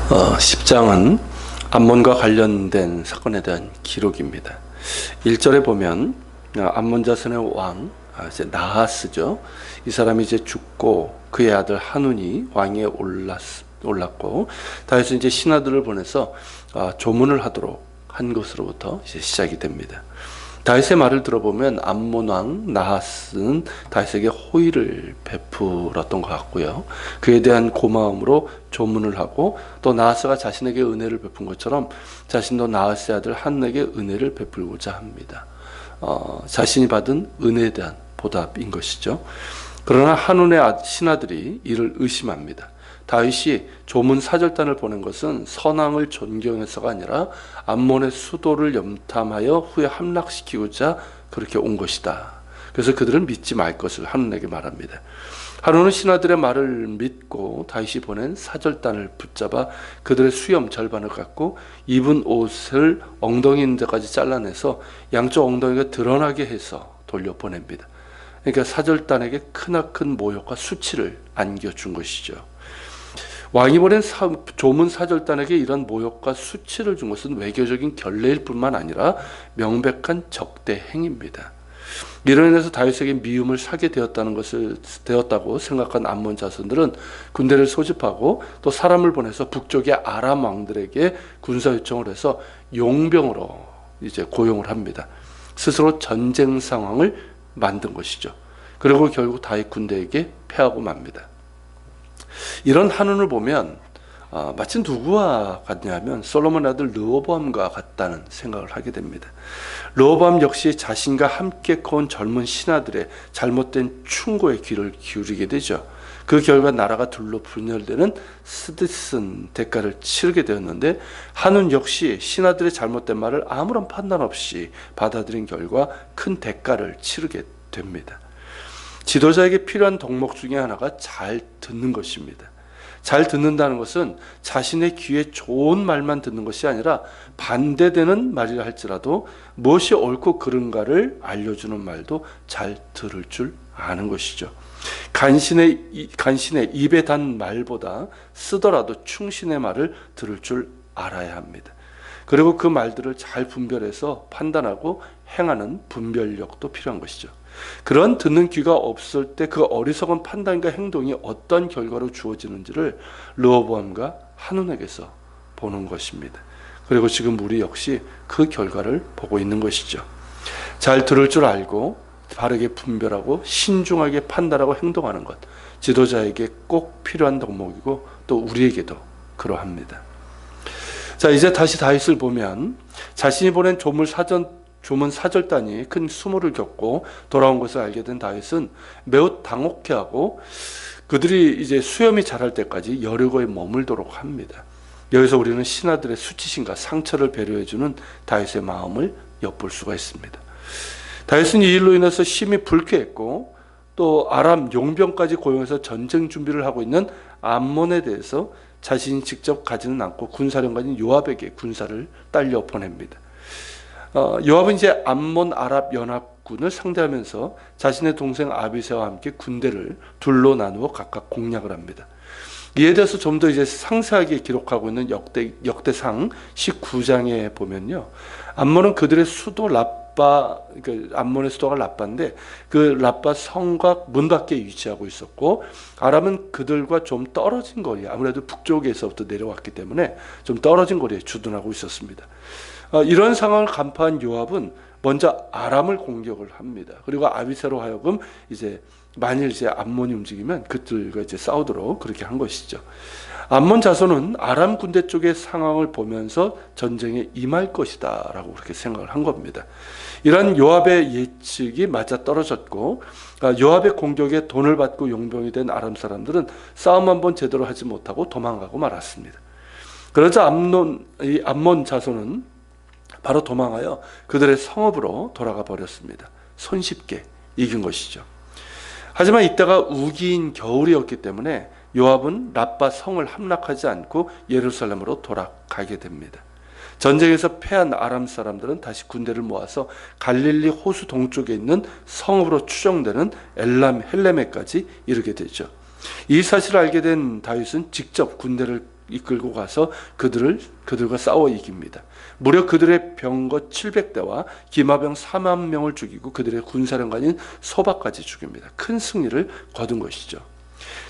10장은 암몬과 관련된 사건에 대한 기록입니다. 1절에 보면 암몬 자손의 왕 이제 나하스죠. 이 사람이 이제 죽고 그의 아들 한운이 왕위에 올랐고 다윗은 이제 신하들을 보내서 조문을 하도록 한 것으로부터 이제 시작이 됩니다. 다윗의 말을 들어보면 암몬 왕 나하스는 다윗에게 호의를 베풀었던 것 같고요. 그에 대한 고마움으로 조문을 하고 또 나하스가 자신에게 은혜를 베푼 것처럼 자신도 나하스의 아들 한운에게 은혜를 베풀고자 합니다. 자신이 받은 은혜에 대한 보답인 것이죠. 그러나 한운의 신하들이 이를 의심합니다. 다윗이 조문 사절단을 보낸 것은 선왕을 존경해서가 아니라 암몬의 수도를 염탐하여 후에 함락시키고자 그렇게 온 것이다. 그래서 그들은 믿지 말 것을 한운에게 말합니다. 한운은 신하들의 말을 믿고 다윗이 보낸 사절단을 붙잡아 그들의 수염 절반을 깎고 입은 옷을 엉덩이 있는 데까지 잘라내서 양쪽 엉덩이가 드러나게 해서 돌려보냅니다. 그러니까 사절단에게 크나큰 모욕과 수치를 안겨준 것이죠. 왕이 보낸 조문 사절단에게 이런 모욕과 수치를 준 것은 외교적인 결례일 뿐만 아니라 명백한 적대 행위입니다. 이로 인해서 다윗에게 미움을 사게 되었다고 생각한 암몬 자손들은 군대를 소집하고 또 사람을 보내서 북쪽의 아람 왕들에게 군사 요청을 해서 용병으로 이제 고용을 합니다. 스스로 전쟁 상황을 만든 것이죠. 그리고 결국 다윗 군대에게 패하고 맙니다. 이런 한운을 보면 마치 누구와 같냐면 솔로몬의 아들 르호보암과 같다는 생각을 하게 됩니다. 르호보암 역시 자신과 함께 커온 젊은 신하들의 잘못된 충고에 귀를 기울이게 되죠. 그 결과 나라가 둘로 분열되는 쓰디쓴 대가를 치르게 되었는데 한운 역시 신하들의 잘못된 말을 아무런 판단 없이 받아들인 결과 큰 대가를 치르게 됩니다. 지도자에게 필요한 덕목 중에 하나가 잘 듣는 것입니다. 잘 듣는다는 것은 자신의 귀에 좋은 말만 듣는 것이 아니라 반대되는 말이라 할지라도 무엇이 옳고 그른가를 알려주는 말도 잘 들을 줄 아는 것이죠. 간신의 입에 단 말보다 쓰더라도 충신의 말을 들을 줄 알아야 합니다. 그리고 그 말들을 잘 분별해서 판단하고 행하는 분별력도 필요한 것이죠. 그런 듣는 귀가 없을 때 그 어리석은 판단과 행동이 어떤 결과로 주어지는지를 르호보암과 한운에게서 보는 것입니다. 그리고 지금 우리 역시 그 결과를 보고 있는 것이죠. 잘 들을 줄 알고 바르게 분별하고 신중하게 판단하고 행동하는 것, 지도자에게 꼭 필요한 덕목이고 또 우리에게도 그러합니다. 자, 이제 다시 다윗을 보면 자신이 보낸 조문 사절단이 큰 수모를 겪고 돌아온 것을 알게 된 다윗은 매우 당혹해하고 그들이 이제 수염이 자랄 때까지 여리고에 머물도록 합니다. 여기서 우리는 신하들의 수치심과 상처를 배려해주는 다윗의 마음을 엿볼 수가 있습니다. 다윗은 이 일로 인해서 심히 불쾌했고 또 아람 용병까지 고용해서 전쟁 준비를 하고 있는 암몬에 대해서 자신이 직접 가지는 않고 군사령관인 요압에게 군사를 딸려 보냅니다. 요압은 이제 암몬 아랍 연합군을 상대하면서 자신의 동생 아비새와 함께 군대를 둘로 나누어 각각 공략을 합니다. 이에 대해서 좀 더 이제 상세하게 기록하고 있는 역대상 19장에 보면요, 암몬은 그들의 수도 암몬의 수도가 라빠인데 그 라빠 성곽 문 밖에 위치하고 있었고, 아람은 그들과 좀 떨어진 거리, 아무래도 북쪽에서부터 내려왔기 때문에 좀 떨어진 거리에 주둔하고 있었습니다. 이런 상황을 간파한 요압은 먼저 아람을 공격을 합니다. 그리고 아비새로 하여금 만일 암몬이 움직이면 그들과 싸우도록 그렇게 한 것이죠. 암몬 자손은 아람 군대 쪽의 상황을 보면서 전쟁에 임할 것이다라고 그렇게 생각을 한 겁니다. 이런 요압의 예측이 맞아 떨어졌고, 요압의 공격에 돈을 받고 용병이 된 아람 사람들은 싸움 한번 제대로 하지 못하고 도망가고 말았습니다. 그러자 암몬 자손은 바로 도망하여 그들의 성읍으로 돌아가 버렸습니다. 손쉽게 이긴 것이죠. 하지만 이때가 우기인 겨울이었기 때문에 요압은 라빠 성을 함락하지 않고 예루살렘으로 돌아가게 됩니다. 전쟁에서 패한 아람 사람들은 다시 군대를 모아서 갈릴리 호수 동쪽에 있는 성읍으로 추정되는 헬레메까지 이르게 되죠. 이 사실을 알게 된 다윗은 직접 군대를 이끌고 가서 그들과 싸워 이깁니다. 무려 그들의 병거 700대와 기마병 4만 명을 죽이고 그들의 군사령관인 소박까지 죽입니다. 큰 승리를 거둔 것이죠.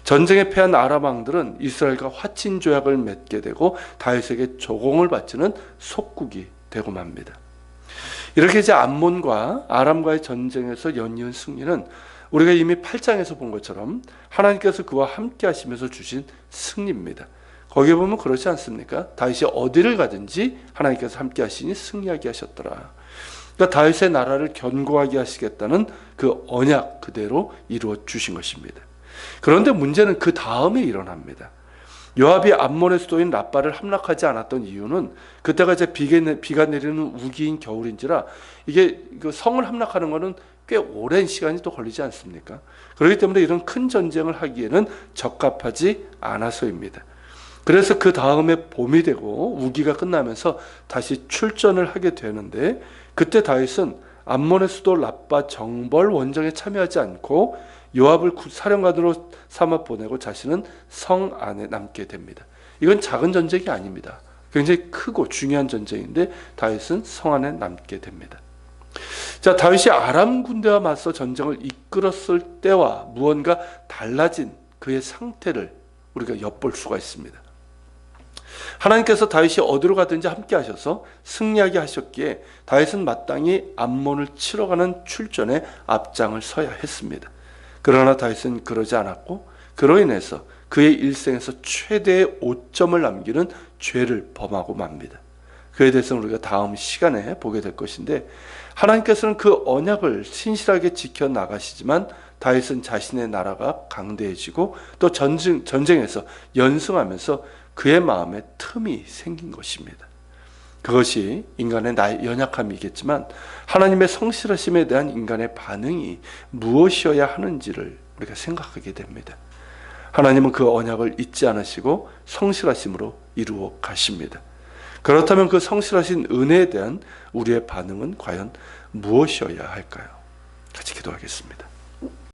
전쟁에 패한 아람 왕들은 이스라엘과 화친 조약을 맺게 되고 다윗에게 조공을 바치는 속국이 되고 맙니다. 이렇게 이제 암몬과 아람과의 전쟁에서 연이은 승리는 우리가 이미 8장에서 본 것처럼 하나님께서 그와 함께 하시면서 주신 승리입니다. 거기에 보면 그렇지 않습니까? 다윗이 어디를 가든지 하나님께서 함께 하시니 승리하게 하셨더라. 그러니까 다윗의 나라를 견고하게 하시겠다는 그 언약 그대로 이루어 주신 것입니다. 그런데 문제는 그 다음에 일어납니다. 요압이 암몬의 수도인 라빠를 함락하지 않았던 이유는 그때가 이제 비가 내리는 우기인 겨울인지라 이게 그 성을 함락하는 것은 꽤 오랜 시간이 또 걸리지 않습니까? 그렇기 때문에 이런 큰 전쟁을 하기에는 적합하지 않아서입니다. 그래서 그 다음에 봄이 되고 우기가 끝나면서 다시 출전을 하게 되는데 그때 다윗은 암몬의 수도 라빠 정벌 원정에 참여하지 않고 요압을 사령관으로 삼아 보내고 자신은 성 안에 남게 됩니다. 이건 작은 전쟁이 아닙니다. 굉장히 크고 중요한 전쟁인데 다윗은 성 안에 남게 됩니다. 자, 다윗이 아람 군대와 맞서 전쟁을 이끌었을 때와 무언가 달라진 그의 상태를 우리가 엿볼 수가 있습니다. 하나님께서 다윗이 어디로 가든지 함께 하셔서 승리하게 하셨기에 다윗은 마땅히 암몬을 치러 가는 출전에 앞장을 서야 했습니다. 그러나 다윗은 그러지 않았고 그로 인해서 그의 일생에서 최대의 오점을 남기는 죄를 범하고 맙니다. 그에 대해서는 우리가 다음 시간에 보게 될 것인데 하나님께서는 그 언약을 신실하게 지켜나가시지만 다윗은 자신의 나라가 강대해지고 또 전쟁에서 연승하면서 그의 마음에 틈이 생긴 것입니다. 그것이 인간의 연약함이겠지만 하나님의 성실하심에 대한 인간의 반응이 무엇이어야 하는지를 우리가 생각하게 됩니다. 하나님은 그 언약을 잊지 않으시고 성실하심으로 이루어 가십니다. 그렇다면 그 성실하신 은혜에 대한 우리의 반응은 과연 무엇이어야 할까요? 같이 기도하겠습니다.